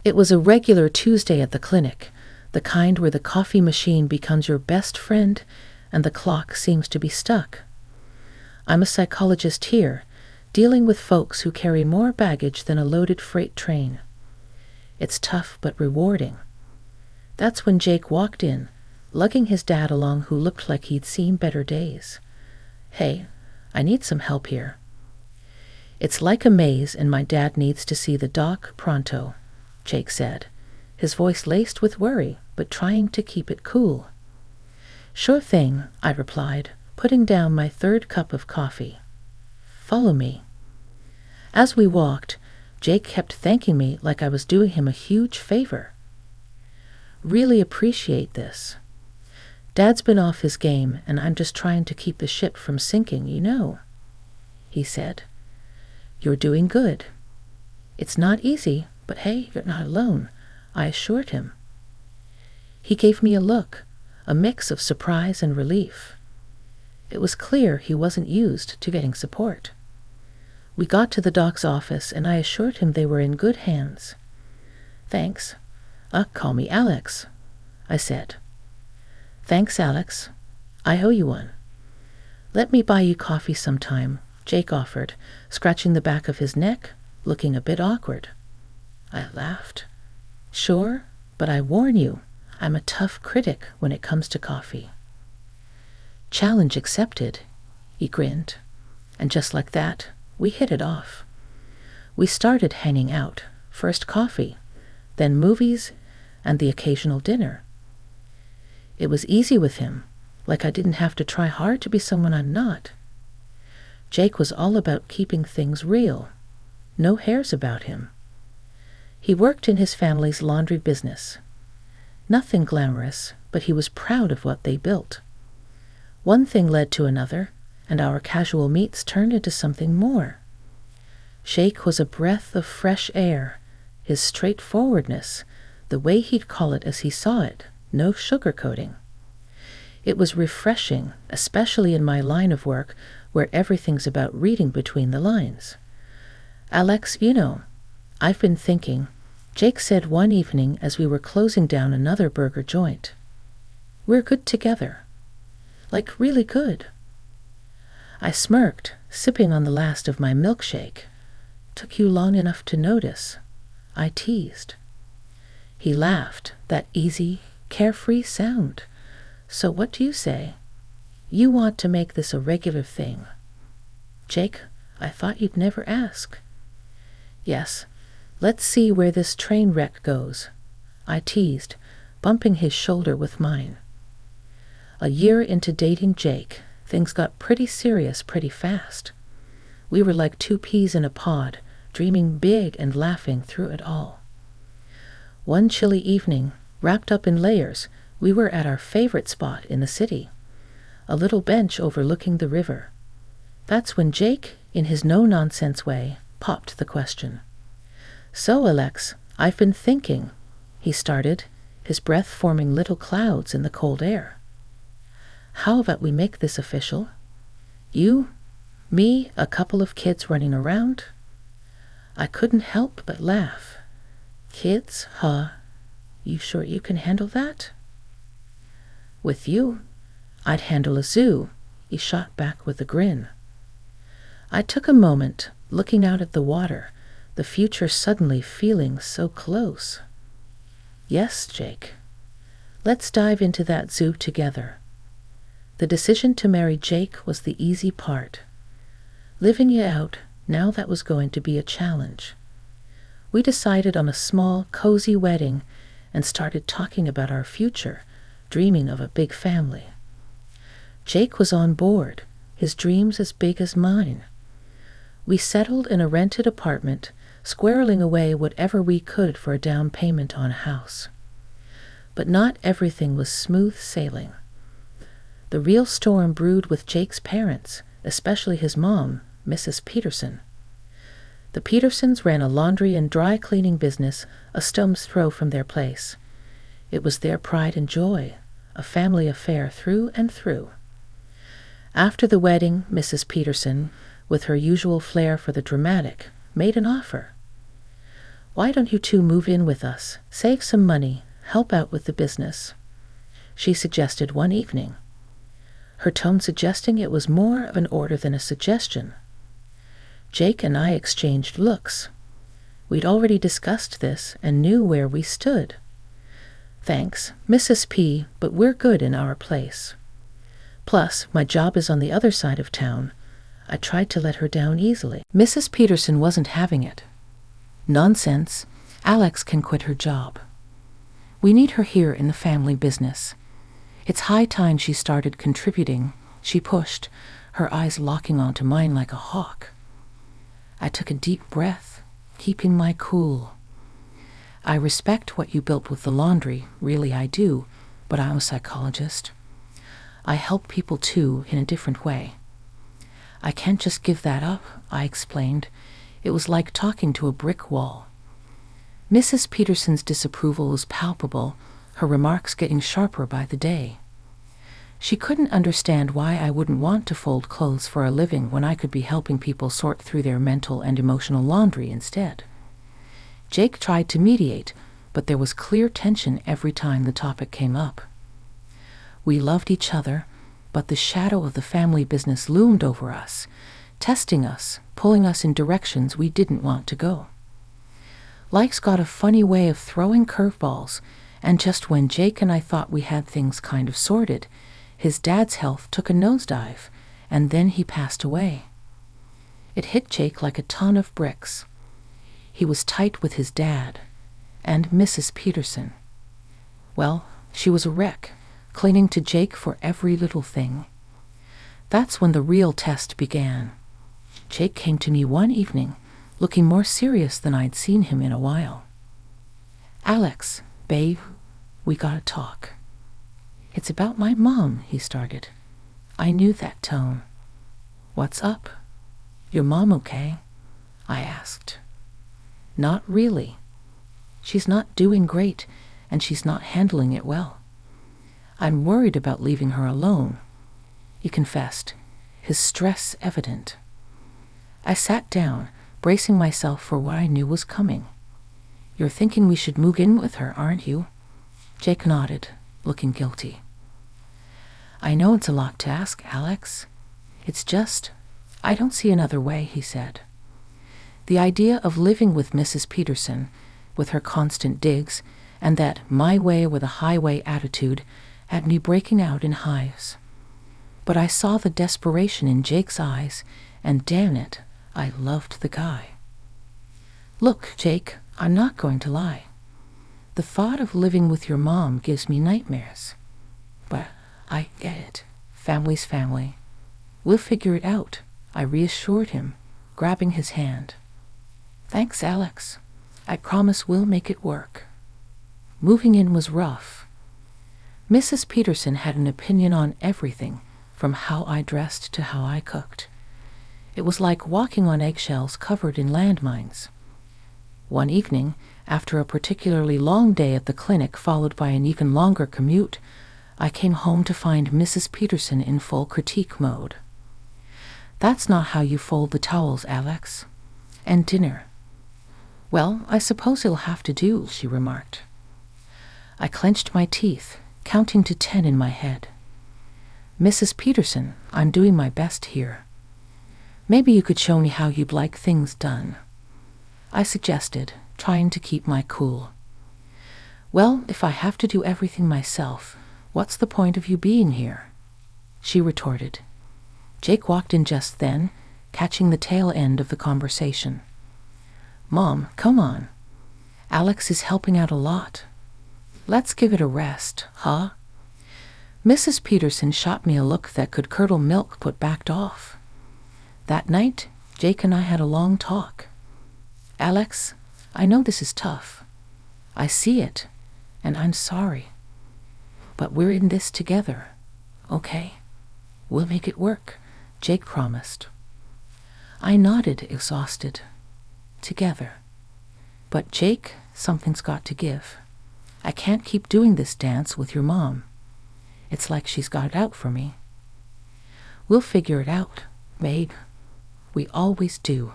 It was a regular Tuesday at the clinic, the kind where the coffee machine becomes your best friend and the clock seems to be stuck. I'm a psychologist here, dealing with folks who carry more baggage than a loaded freight train. It's tough but rewarding. That's when Jake walked in, lugging his dad along who looked like he'd seen better days. "Hey, I need some help here." "It's like a maze and my dad needs to see the doc pronto," Jake said, his voice laced with worry, but trying to keep it cool. "Sure thing," I replied, putting down my third cup of coffee. "Follow me." As we walked, Jake kept thanking me like I was doing him a huge favor. "Really appreciate this. Dad's been off his game, and I'm just trying to keep the ship from sinking, you know," he said. "You're doing good. It's not easy, but hey, you're not alone," I assured him. He gave me a look, a mix of surprise and relief. It was clear he wasn't used to getting support. We got to the doc's office, and I assured him they were in good hands. "Thanks. Call me Alex," I said. "Thanks, Alex. I owe you one." "Let me buy you coffee sometime," Jake offered, scratching the back of his neck, looking a bit awkward. I laughed. "Sure, but I warn you, I'm a tough critic when it comes to coffee." "Challenge accepted," he grinned. And just like that, we hit it off. We started hanging out, first coffee, then movies, and the occasional dinner. It was easy with him, like I didn't have to try hard to be someone I'm not. Jake was all about keeping things real. No hairs about him. He worked in his family's laundry business. Nothing glamorous, but he was proud of what they built. One thing led to another, and our casual meets turned into something more. Jake was a breath of fresh air, his straightforwardness, the way he'd call it as he saw it, no sugarcoating. It was refreshing, especially in my line of work where everything's about reading between the lines. "Alex, you know, I've been thinking," Jake said one evening as we were closing down another burger joint. "We're good together. Like really good." I smirked, sipping on the last of my milkshake. "Took you long enough to notice," I teased. He laughed, that easy, carefree sound. "So what do you say? You want to make this a regular thing." "Jake, I thought you'd never ask." "Yes, let's see where this train wreck goes," I teased, bumping his shoulder with mine. A year into dating Jake, things got pretty serious pretty fast. We were like two peas in a pod, dreaming big and laughing through it all. One chilly evening, wrapped up in layers, we were at our favorite spot in the city, a little bench overlooking the river. That's when Jake, in his no-nonsense way, popped the question. "So, Alex, I've been thinking," he started, his breath forming little clouds in the cold air. "How about we make this official? You, me, a couple of kids running around?" I couldn't help but laugh. "Kids, huh? You sure you can handle that?" "With you, I'd handle a zoo," he shot back with a grin. I took a moment, looking out at the water, the future suddenly feeling so close. "Yes, Jake. Let's dive into that zoo together." The decision to marry Jake was the easy part. Living it out, now that was going to be a challenge. We decided on a small, cozy wedding and started talking about our future, dreaming of a big family. Jake was on board, his dreams as big as mine. We settled in a rented apartment, squirreling away whatever we could for a down payment on a house. But not everything was smooth sailing. The real storm brewed with Jake's parents, especially his mom, Mrs. Peterson. The Petersons ran a laundry and dry cleaning business a stone's throw from their place. It was their pride and joy, a family affair through and through. After the wedding, Mrs. Peterson, with her usual flair for the dramatic, made an offer. Why don't you two move in with us, save some money, help out with the business? She suggested one evening, her tone suggesting it was more of an order than a suggestion. Jake and I exchanged looks. We'd already discussed this and knew where we stood. Thanks, Mrs. P, but we're good in our place. Plus, my job is on the other side of town. I tried to let her down easily. Mrs. Peterson wasn't having it. Nonsense. Alex can quit her job. We need her here in the family business. It's high time she started contributing, she pushed, her eyes locking onto mine like a hawk. I took a deep breath, keeping my cool. I respect what you built with the laundry, really I do, but I'm a psychologist. I help people too, in a different way. I can't just give that up, I explained. It was like talking to a brick wall. Mrs. Peterson's disapproval was palpable, her remarks getting sharper by the day. She couldn't understand why I wouldn't want to fold clothes for a living when I could be helping people sort through their mental and emotional laundry instead. Jake tried to mediate, but there was clear tension every time the topic came up. We loved each other, but the shadow of the family business loomed over us, testing us, pulling us in directions we didn't want to go. Life's got a funny way of throwing curveballs, and just when Jake and I thought we had things kind of sorted, his dad's health took a nosedive, and then he passed away. It hit Jake like a ton of bricks. He was tight with his dad, and Mrs. Peterson. Well, she was a wreck, clinging to Jake for every little thing. That's when the real test began. Jake came to me one evening, looking more serious than I'd seen him in a while. "Alex, babe, we gotta talk." "It's about my mom," he started. I knew that tone. "What's up? Your mom okay?" I asked. "Not really. She's not doing great, and she's not handling it well. I'm worried about leaving her alone," he confessed, his stress evident. I sat down, bracing myself for what I knew was coming. "You're thinking we should move in with her, aren't you?" Jake nodded, looking guilty. "I know it's a lot to ask, Alex. It's just, I don't see another way," he said. The idea of living with Mrs. Peterson, with her constant digs, and that my way or the highway attitude had me breaking out in hives. But I saw the desperation in Jake's eyes, and damn it, I loved the guy. "Look, Jake, I'm not going to lie. The thought of living with your mom gives me nightmares. But I get it. Family's family. We'll figure it out," I reassured him, grabbing his hand. "Thanks, Alex. I promise we'll make it work." Moving in was rough. Mrs. Peterson had an opinion on everything, from how I dressed to how I cooked. It was like walking on eggshells covered in landmines. One evening, after a particularly long day at the clinic followed by an even longer commute, I came home to find Mrs. Peterson in full critique mode. "That's not how you fold the towels, Alex. And dinner." "Well, I suppose it'll have to do," she remarked. I clenched my teeth, counting to 10 in my head. "Mrs. Peterson, I'm doing my best here. Maybe you could show me how you'd like things done," I suggested, trying to keep my cool. "Well, if I have to do everything myself, what's the point of you being here?" she retorted. Jake walked in just then, catching the tail end of the conversation. "Mom, come on. Alex is helping out a lot. Let's give it a rest, huh?" Mrs. Peterson shot me a look that could curdle milk but backed off. That night, Jake and I had a long talk. "Alex, I know this is tough. I see it, and I'm sorry. But we're in this together, okay? We'll make it work," Jake promised. I nodded, exhausted. Together. "But Jake, something's got to give. I can't keep doing this dance with your mom. It's like she's got it out for me." "We'll figure it out, babe. We always do."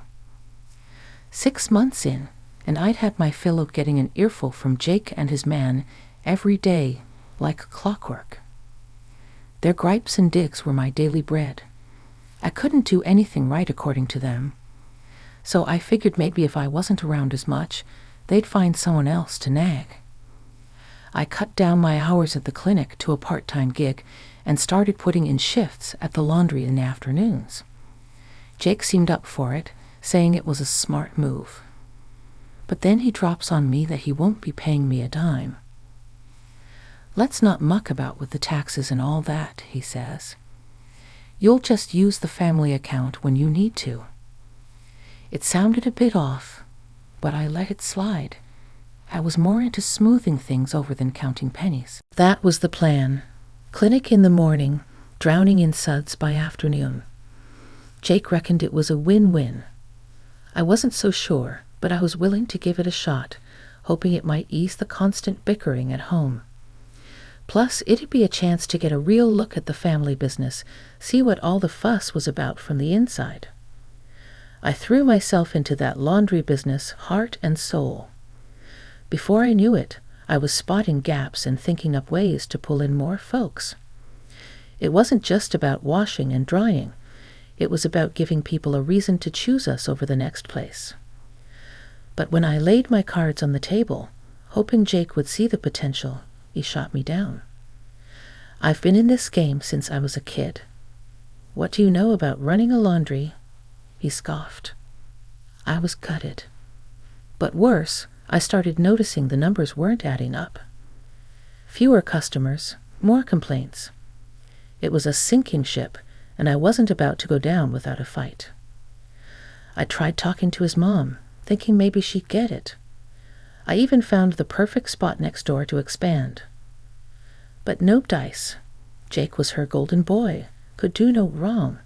6 months in, and I'd had my fill of getting an earful from Jake and his man every day like clockwork. Their gripes and digs were my daily bread. I couldn't do anything right according to them, so I figured maybe if I wasn't around as much, they'd find someone else to nag. I cut down my hours at the clinic to a part-time gig and started putting in shifts at the laundry in the afternoons. Jake seemed up for it, saying it was a smart move. But then he drops on me that he won't be paying me a dime. "Let's not muck about with the taxes and all that," he says. "You'll just use the family account when you need to." It sounded a bit off, but I let it slide. I was more into smoothing things over than counting pennies. That was the plan. Clinic in the morning, drowning in suds by afternoon. Jake reckoned it was a win-win. I wasn't so sure, but I was willing to give it a shot, hoping it might ease the constant bickering at home. Plus, it'd be a chance to get a real look at the family business, see what all the fuss was about from the inside. I threw myself into that laundry business heart and soul. Before I knew it, I was spotting gaps and thinking up ways to pull in more folks. It wasn't just about washing and drying. It was about giving people a reason to choose us over the next place. But when I laid my cards on the table, hoping Jake would see the potential, he shot me down. "I've been in this game since I was a kid. What do you know about running a laundry?" He scoffed. I was gutted. But worse, I started noticing the numbers weren't adding up. Fewer customers, more complaints. It was a sinking ship, and I wasn't about to go down without a fight. I tried talking to his mom, thinking maybe she'd get it. I even found the perfect spot next door to expand. But no dice. Jake was her golden boy, could do no wrong.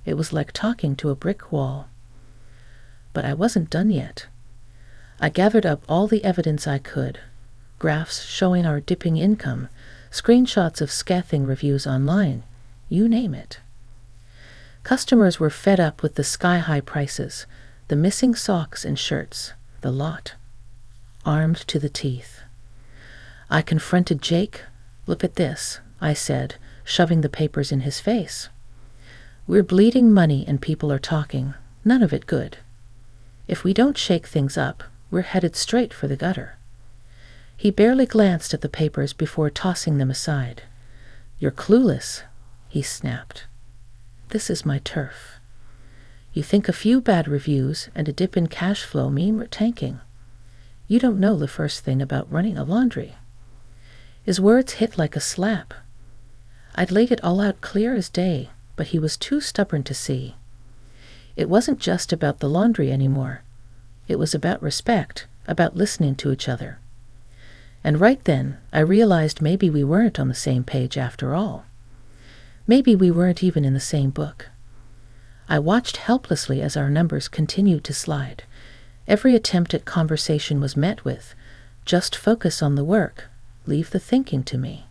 It was like talking to a brick wall. But I wasn't done yet. I gathered up all the evidence I could, graphs showing our dipping income, screenshots of scathing reviews online, you name it. Customers were fed up with the sky-high prices, the missing socks and shirts, the lot. Armed to the teeth. I confronted Jake. "Look at this," I said, shoving the papers in his face. "We're bleeding money and people are talking, none of it good. If we don't shake things up, we're headed straight for the gutter." He barely glanced at the papers before tossing them aside. "You're clueless," he snapped. "This is my turf. You think a few bad reviews and a dip in cash flow mean we're tanking. You don't know the first thing about running a laundry." His words hit like a slap. I'd laid it all out clear as day, but he was too stubborn to see. It wasn't just about the laundry anymore. It was about respect, about listening to each other. And right then, I realized maybe we weren't on the same page after all. Maybe we weren't even in the same book. I watched helplessly as our numbers continued to slide. Every attempt at conversation was met with, "Just focus on the work, leave the thinking to me."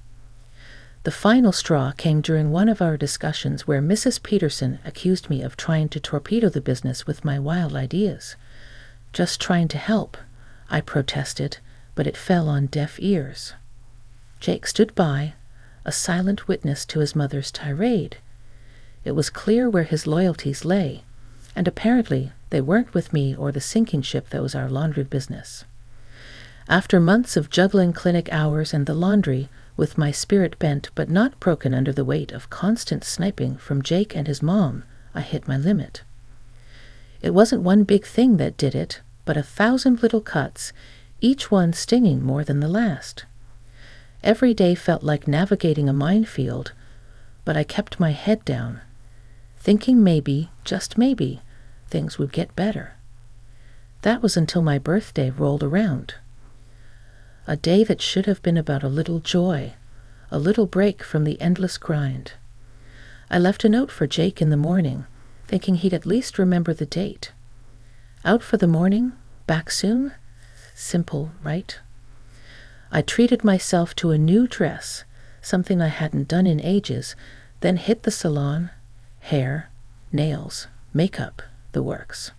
The final straw came during one of our discussions where Mrs. Peterson accused me of trying to torpedo the business with my wild ideas. "Just trying to help," I protested, but it fell on deaf ears. Jake stood by, a silent witness to his mother's tirade. It was clear where his loyalties lay, and apparently they weren't with me or the sinking ship that was our laundry business. After months of juggling clinic hours and the laundry, with my spirit bent but not broken under the weight of constant sniping from Jake and his mom, I hit my limit. It wasn't one big thing that did it, but 1,000 little cuts, each one stinging more than the last. Every day felt like navigating a minefield, but I kept my head down, thinking maybe, just maybe, things would get better. That was until my birthday rolled around. A day that should have been about a little joy, a little break from the endless grind. I left a note for Jake in the morning, thinking he'd at least remember the date. Out for the morning, back soon? Simple, right? I treated myself to a new dress, something I hadn't done in ages, then hit the salon, hair, nails, makeup, the works.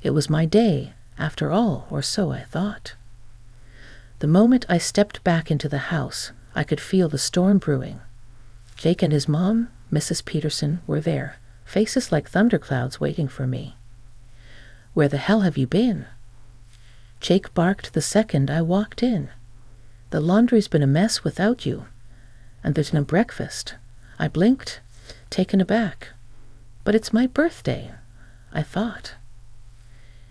It was my day, after all, or so I thought. The moment I stepped back into the house, I could feel the storm brewing. Jake and his mom, Mrs. Peterson, were there, faces like thunderclouds waiting for me. "Where the hell have you been?" Jake barked the second I walked in. "The laundry's been a mess without you. And there's no breakfast." I blinked, taken aback. "But it's my birthday," I thought.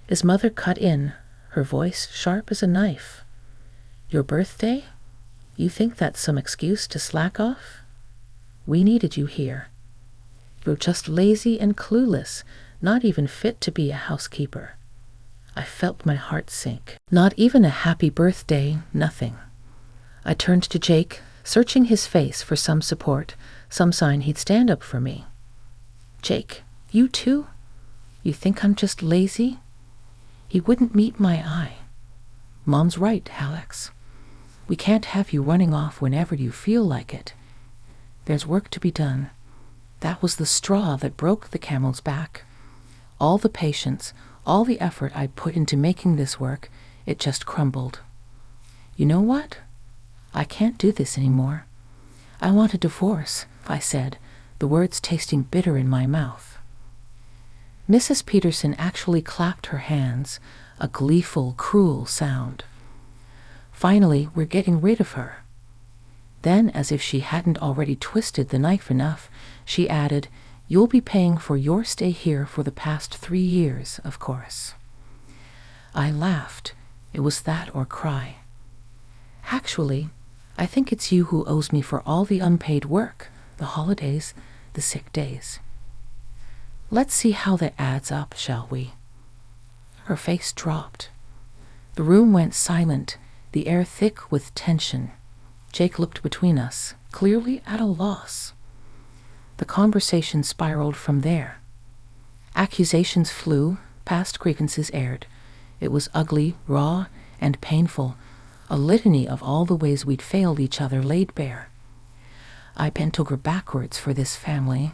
His mother cut in, her voice sharp as a knife. "Your birthday? You think that's some excuse to slack off? We needed you here. You're just lazy and clueless, not even fit to be a housekeeper." I felt my heart sink. Not even a happy birthday, nothing. I turned to Jake, searching his face for some support, some sign he'd stand up for me. "Jake, you too? You think I'm just lazy?" He wouldn't meet my eye. "Mom's right, Alex. We can't have you running off whenever you feel like it. There's work to be done. That was the straw that broke the camel's back. All the patience, all the effort I'd put into making this work, it just crumbled. You know what? I can't do this anymore. I want a divorce," I said, the words tasting bitter in my mouth. Mrs. Peterson actually clapped her hands, a gleeful, cruel sound. "Finally, we're getting rid of her." Then, as if she hadn't already twisted the knife enough, she added, "You'll be paying for your stay here for the past 3 years, of course." I laughed. It was that or cry. "Actually, I think it's you who owes me for all the unpaid work, the holidays, the sick days. Let's see how that adds up, shall we?" Her face dropped. The room went silent, the air thick with tension. Jake looked between us, clearly at a loss. The conversation spiraled from there. Accusations flew, past grievances aired. It was ugly, raw, and painful, a litany of all the ways we'd failed each other laid bare. I bent over backwards for this family,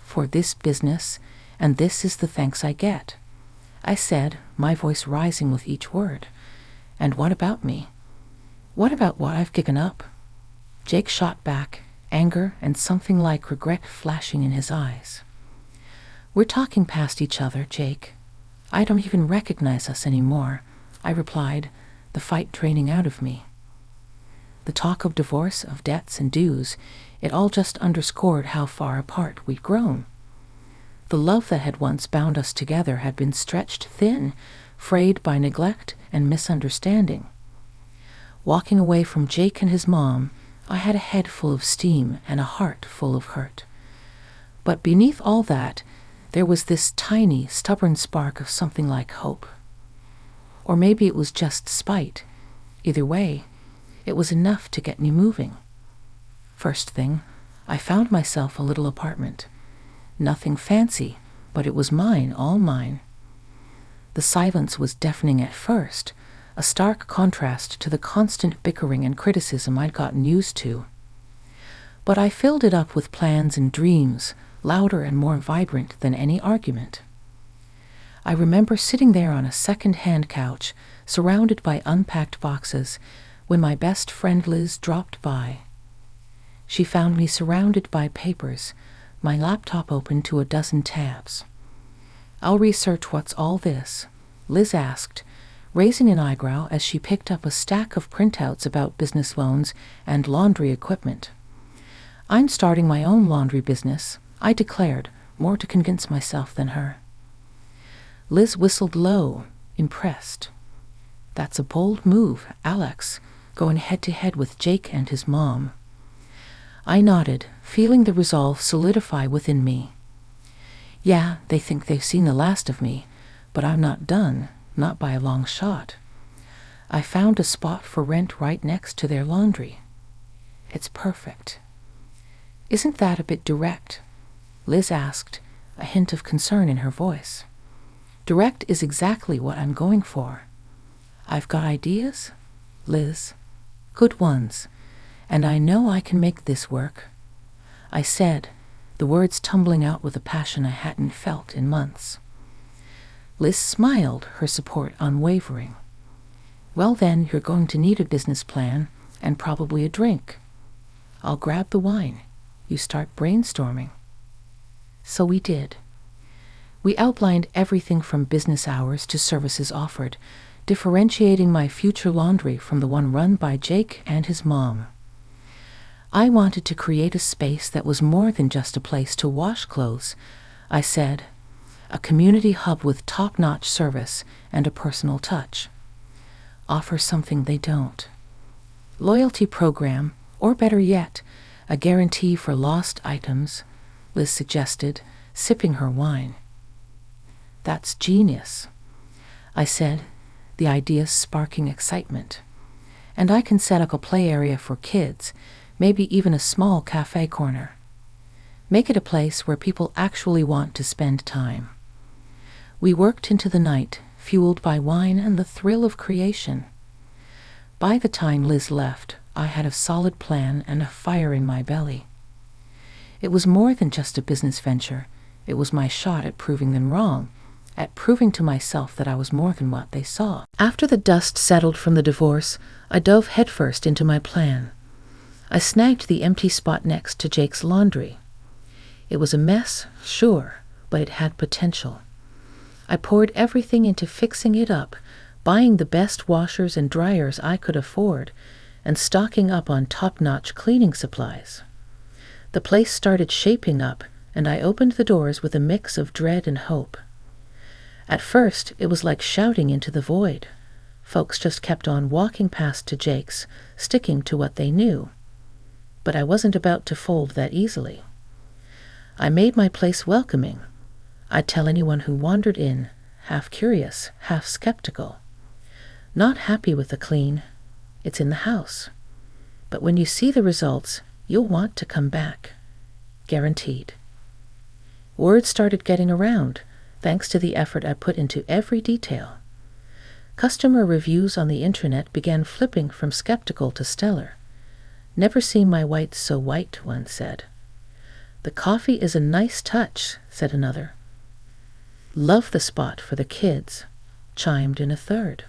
for this business, and this is the thanks I get. I said, my voice rising with each word. "And what about me? What about what I've given up?" Jake shot back, anger and something like regret flashing in his eyes. "We're talking past each other, Jake. I don't even recognize us anymore," I replied, the fight draining out of me. The talk of divorce, of debts and dues, it all just underscored how far apart we'd grown. The love that had once bound us together had been stretched thin, frayed by neglect and misunderstanding. Walking away from Jake and his mom, I had a head full of steam and a heart full of hurt. But beneath all that, there was this tiny, stubborn spark of something like hope. Or maybe it was just spite. Either way, it was enough to get me moving. First thing, I found myself a little apartment. Nothing fancy, but it was mine, all mine. The silence was deafening at first, a stark contrast to the constant bickering and criticism I'd gotten used to. But I filled it up with plans and dreams, louder and more vibrant than any argument. I remember sitting there on a second-hand couch, surrounded by unpacked boxes, when my best friend Liz dropped by. She found me surrounded by papers, my laptop open to a dozen tabs. "I'll research what's all this?" Liz asked, raising an eyebrow as she picked up a stack of printouts about business loans and laundry equipment. "I'm starting my own laundry business," I declared, more to convince myself than her. Liz whistled low, impressed. "That's a bold move, Alex, going head-to-head with Jake and his mom." I nodded, feeling the resolve solidify within me. "Yeah, they think they've seen the last of me, but I'm not done, not by a long shot. I found a spot for rent right next to their laundry. It's perfect." "Isn't that a bit direct?" Liz asked, a hint of concern in her voice. "Direct is exactly what I'm going for. I've got ideas, Liz, good ones, and I know I can make this work," I said, the words tumbling out with a passion I hadn't felt in months. Liz smiled, her support unwavering. Well then, you're going to need a business plan and probably a drink. I'll grab the wine. You start brainstorming. So we did. We outlined everything from business hours to services offered, differentiating my future laundry from the one run by Jake and his mom. I wanted to create a space that was more than just a place to wash clothes. I said, a community hub with top-notch service and a personal touch. Offer something they don't. Loyalty program, or better yet, a guarantee for lost items, Liz suggested, sipping her wine. That's genius, I said, the idea sparking excitement. And I can set up a play area for kids, maybe even a small cafe corner. Make it a place where people actually want to spend time. We worked into the night, fueled by wine and the thrill of creation. By the time Liz left, I had a solid plan and a fire in my belly. It was more than just a business venture. It was my shot at proving them wrong, at proving to myself that I was more than what they saw. After the dust settled from the divorce, I dove headfirst into my plan. I snagged the empty spot next to Jake's laundry. It was a mess, sure, but it had potential. I poured everything into fixing it up, buying the best washers and dryers I could afford, and stocking up on top-notch cleaning supplies. The place started shaping up, and I opened the doors with a mix of dread and hope. At first, it was like shouting into the void. Folks just kept on walking past to Jake's, sticking to what they knew. But I wasn't about to fold that easily. I made my place welcoming. I'd tell anyone who wandered in, half curious, half skeptical. Not happy with the clean, it's in the house. But when you see the results, you'll want to come back. Guaranteed. Word started getting around, thanks to the effort I put into every detail. Customer reviews on the internet began flipping from skeptical to stellar. Never seen my whites so white, one said. The coffee is a nice touch, said another. Love the spot for the kids, chimed in a third.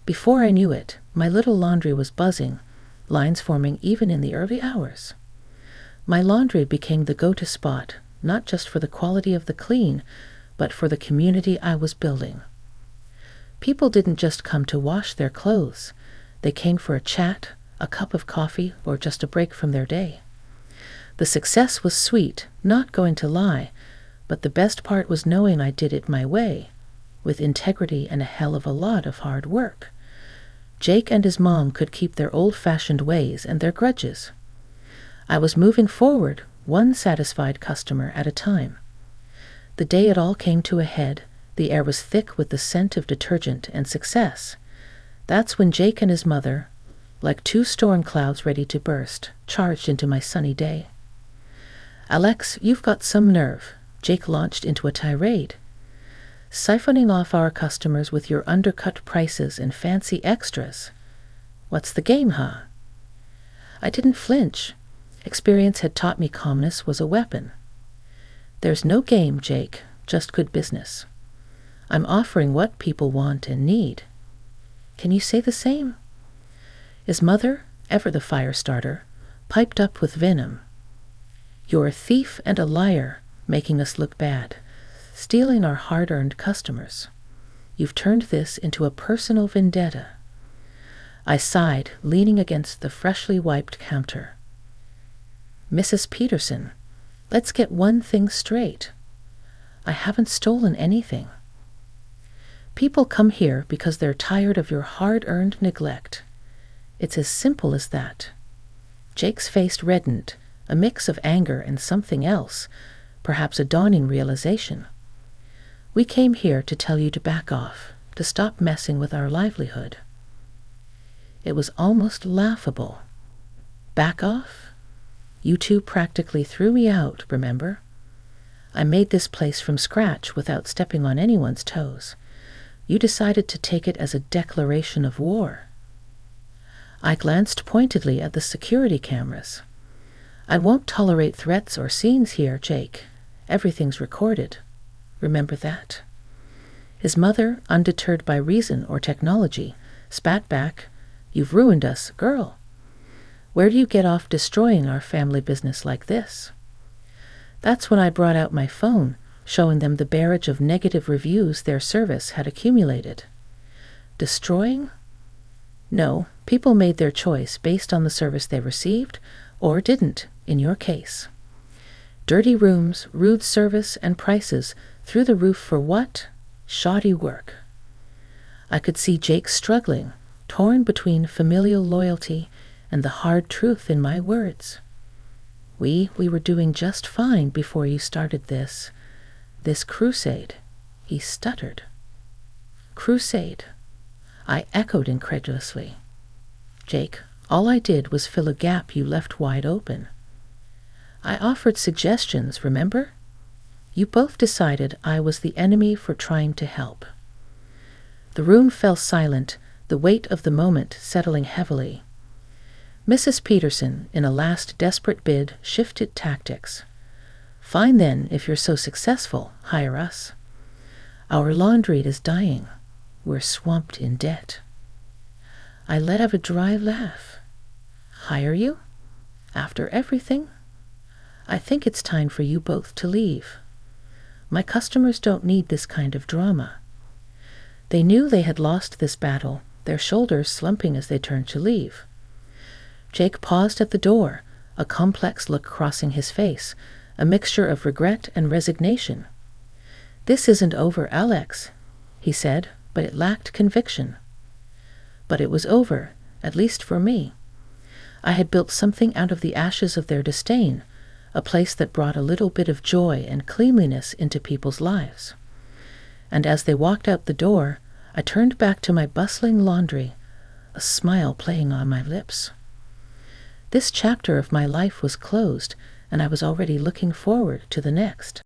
Before I knew it, my little laundry was buzzing, lines forming even in the early hours. My laundry became the go-to spot, not just for the quality of the clean, but for the community I was building. People didn't just come to wash their clothes. They came for a chat, a cup of coffee, or just a break from their day. The success was sweet, not going to lie, but the best part was knowing I did it my way, with integrity and a hell of a lot of hard work. Jake and his mom could keep their old-fashioned ways and their grudges. I was moving forward, one satisfied customer at a time. The day it all came to a head, the air was thick with the scent of detergent and success. That's when Jake and his mother, like two storm clouds ready to burst, charged into my sunny day. Alex, you've got some nerve, Jake launched into a tirade. Siphoning off our customers with your undercut prices and fancy extras. What's the game, huh? I didn't flinch. Experience had taught me calmness was a weapon. There's no game, Jake, just good business. I'm offering what people want and need. Can you say the same? His mother, ever the fire starter, piped up with venom. You're a thief and a liar, making us look bad, stealing our hard-earned customers. You've turned this into a personal vendetta. I sighed, leaning against the freshly wiped counter. Mrs. Peterson, let's get one thing straight. I haven't stolen anything. People come here because they're tired of your hard-earned neglect. It's as simple as that. Jake's face reddened, a mix of anger and something else, perhaps a dawning realization. We came here to tell you to back off, to stop messing with our livelihood. It was almost laughable. Back off? You two practically threw me out, remember? I made this place from scratch without stepping on anyone's toes. You decided to take it as a declaration of war. I glanced pointedly at the security cameras. I won't tolerate threats or scenes here, Jake. Everything's recorded. Remember that? His mother, undeterred by reason or technology, spat back, "You've ruined us, girl. Where do you get off destroying our family business like this?" That's when I brought out my phone, showing them the barrage of negative reviews their service had accumulated. Destroying? No, people made their choice based on the service they received, or didn't, in your case. Dirty rooms, rude service, and prices through the roof for what? Shoddy work. I could see Jake struggling, torn between familial loyalty and the hard truth in my words. We were doing just fine before you started this crusade," he stuttered. "Crusade," I echoed incredulously. "Jake, all I did was fill a gap you left wide open. I offered suggestions, remember? You both decided I was the enemy for trying to help." The room fell silent, the weight of the moment settling heavily. Mrs. Peterson, in a last desperate bid, shifted tactics. "Fine then, if you're so successful, hire us. Our laundry is dying. We're swamped in debt." I let out a dry laugh. "Hire you? After everything? I think it's time for you both to leave. My customers don't need this kind of drama." They knew they had lost this battle, their shoulders slumping as they turned to leave. Jake paused at the door, a complex look crossing his face, a mixture of regret and resignation. "This isn't over, Alex," he said, but it lacked conviction. But it was over, at least for me. I had built something out of the ashes of their disdain, a place that brought a little bit of joy and cleanliness into people's lives. And as they walked out the door, I turned back to my bustling laundry, a smile playing on my lips. This chapter of my life was closed, and I was already looking forward to the next.